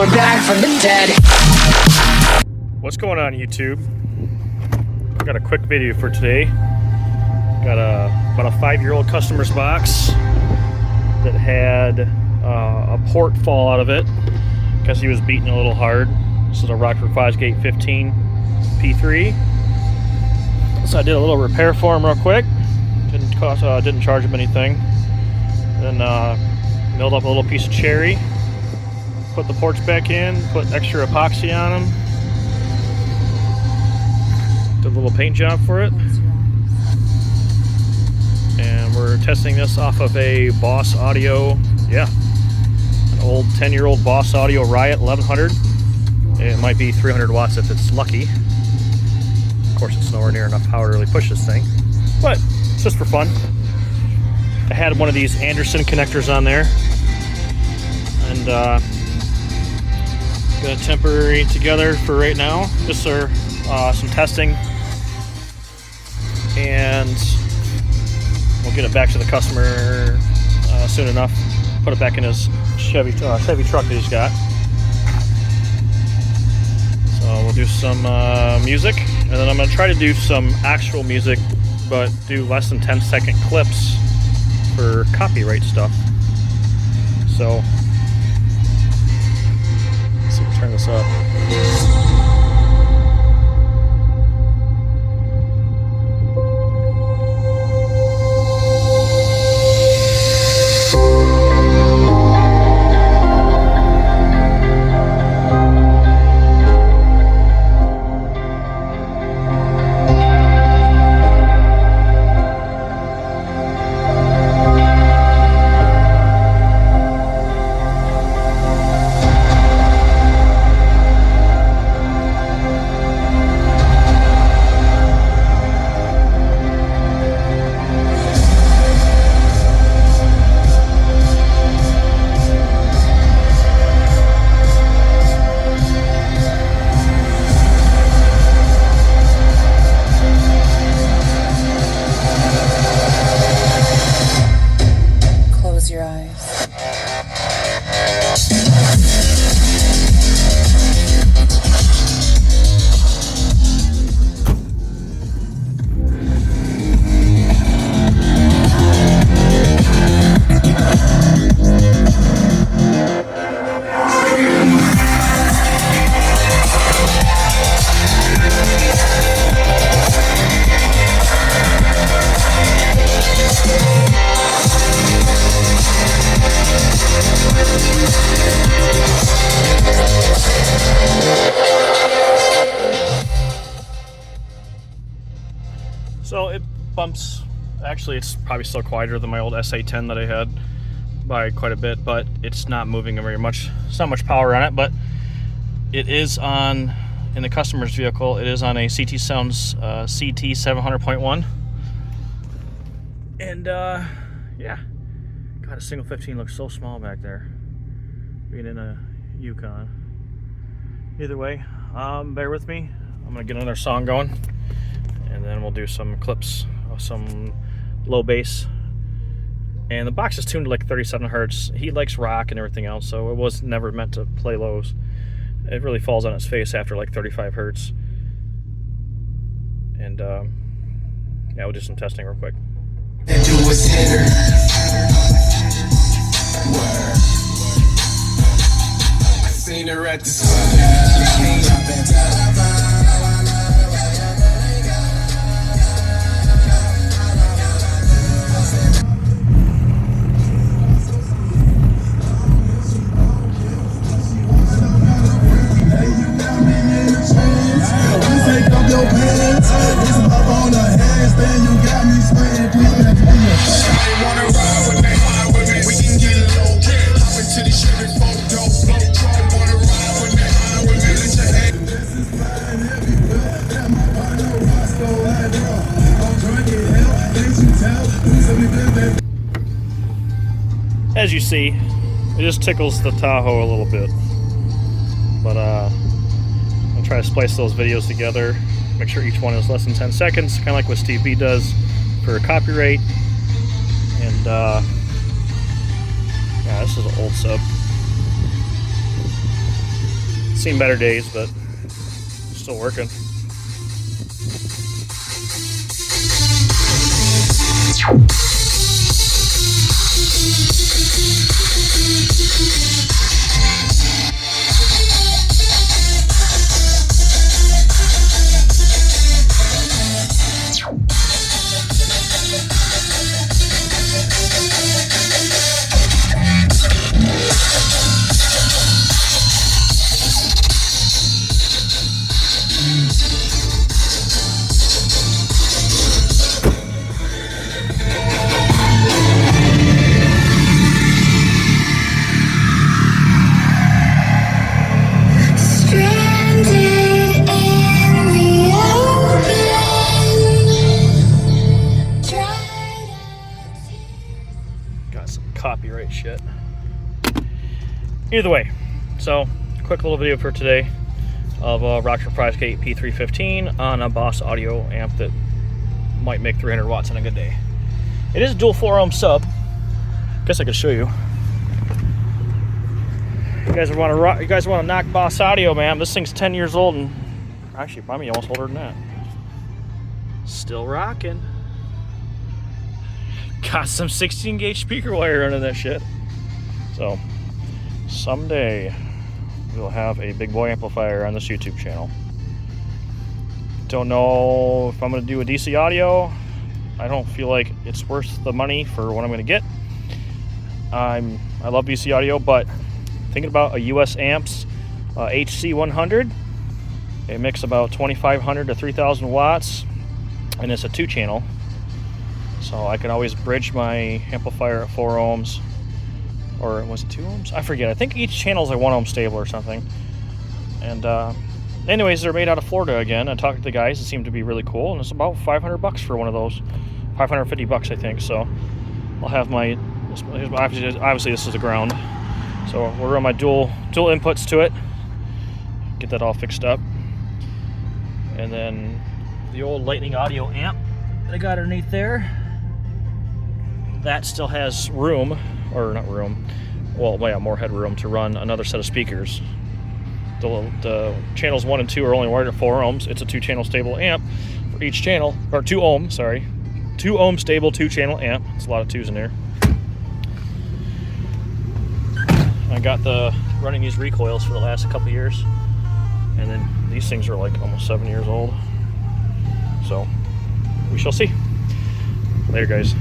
we're back from the dead. What's going on, YouTube? Got a quick video for today. Got about a 5-year-old customer's box that had a port fall out of it because he was beating a little hard. This is a Rockford Fosgate P3. So I did a little repair for him real quick. Didn't charge him anything. Then milled up a little piece of cherry. Put the ports back in. Put extra epoxy on them. Did a little paint job for it. And we're testing this off of a Boss Audio, an old 10-year-old Boss Audio Riot 1100. It might be 300 watts if it's lucky. Of course, it's nowhere near enough power to really push this thing, but it's just for fun. I had one of these Anderson connectors on there, and got a temporary together for right now, just for some testing, and we'll get it back to the customer soon enough. Put it back in his Chevy truck that he's got. So we'll do some music, and then I'm going to try to do some actual music, but do less than 10-second clips for copyright stuff. So let's see if we turn this up. Your eyes. So it bumps. Actually, it's probably still quieter than my old SA10 that I had by quite a bit, but it's not moving very much. It's not much power on it, but it is on, in the customer's vehicle, it is on a CT Sounds CT 700.1. And yeah, God, a single 15 looks so small back there, being in a Yukon. Either way, bear with me. I'm gonna get another song going, and then we'll do some clips of some low bass. And the box is tuned to like 37 hertz. He likes rock and everything else, so it was never meant to play lows. It really falls on its face after like 35 hertz. And yeah, we'll do some testing real quick. Seen her at the As you see, it just tickles the Tahoe a little bit. But I'm gonna try to splice those videos together, make sure each one is less than 10 seconds, kind of like what Steve B does for copyright. And yeah, this is an old sub. Seen better days, but still working. Copyright shit. Either way, so quick little video for today of a Rockford Fosgate P3 15 on a Boss Audio amp that might make 300 watts on a good day. It is a dual 4-ohm sub. Guess I could show you. You guys want to knock Boss Audio, man? This thing's 10 years old and actually probably almost older than that. Still rocking. Got some 16 gauge speaker wire under that shit. So someday we'll have a big boy amplifier on this YouTube channel. Don't know if I'm going to do a DC audio. I don't feel like it's worth the money for what I'm going to get. I love DC audio, but thinking about a US amps HC100. It makes about 2,500 to 3,000 watts, and it's a 2-channel. So I can always bridge my amplifier at 4 ohms, or was it 2 ohms? I forget. I think each channel is like 1 ohm stable or something. And anyways, they're made out of Florida again. I talked to the guys. It seemed to be really cool, and it's about 500 bucks for one of those. 550 bucks, I think. So I'll have my, obviously this is the ground. So we'll run my dual inputs to it. Get that all fixed up. And then the old Lightning Audio amp that I got underneath there. That still has room, or not room, well, yeah, more headroom to run another set of speakers. The channels 1 and 2 are only wired at 4 ohms. It's a 2-channel stable amp for each channel, or 2 ohm, sorry. 2 ohm stable 2-channel amp. It's a lot of 2s in there. I got running these recoils for the last couple years, and then these things are like almost 7 years old. So we shall see. Later, guys.